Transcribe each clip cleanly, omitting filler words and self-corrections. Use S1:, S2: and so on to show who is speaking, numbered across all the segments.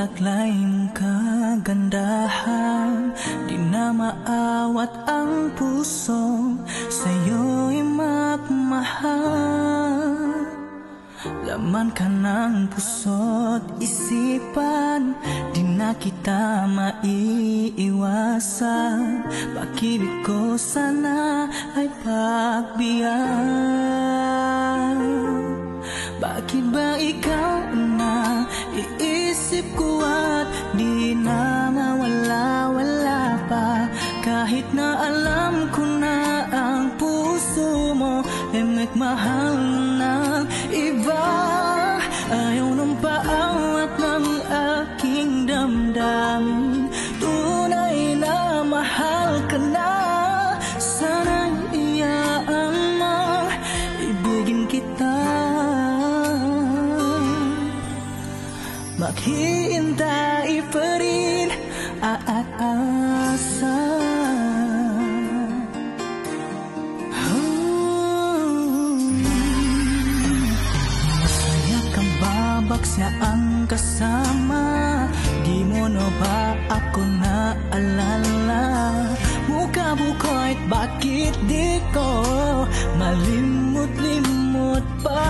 S1: taglay mong kagandahan, di na maawat ang puso, sa'yo'y magmahal. Laman ka ng puso't isipan, di na kita maiiwasan. Pag-ibig ko sana ay pagbigyan. Bakit ba ikaw na iisip ko at di na mawala-wala pa? Kahit na alam ko na ang puso mo ay nagmahal ng iba. Ayaw ng paawat ng aking damdamin, tunay na mahal ka na. Sana'y iyaan mo, ibigin kita. Maghihintay pa rin aasa. Masaya kang babagsya ang kasama, di mo na ba ako naalala? Mukha buko'y bakit di ko malimot-limot pa?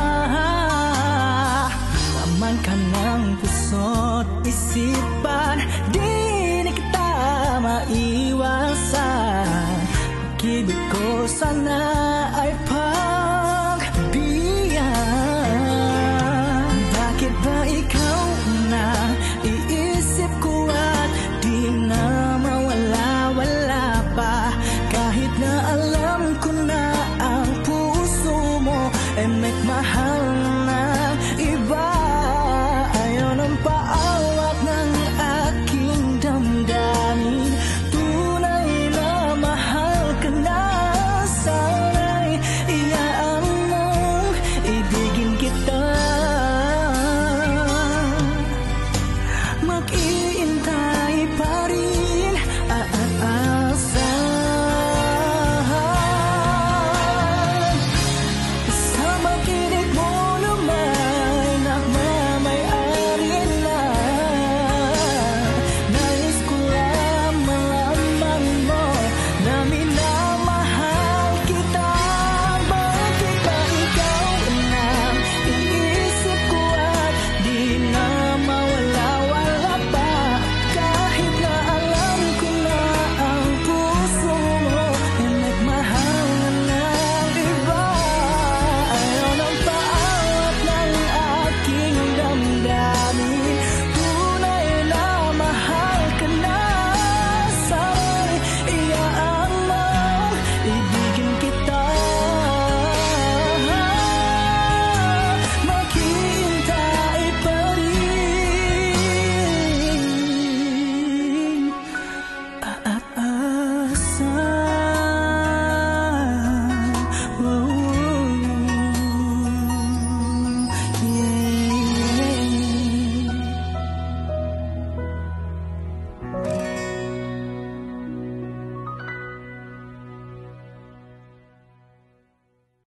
S1: Laman ka ng puso't isipan, di na kita maiwasan. Pag-ibig ko sana ay pagbigyan. Bakit ba ikaw na iisip ko at di na mawala-wala pa? Kahit na alam ko na ang puso mo ay nagmahal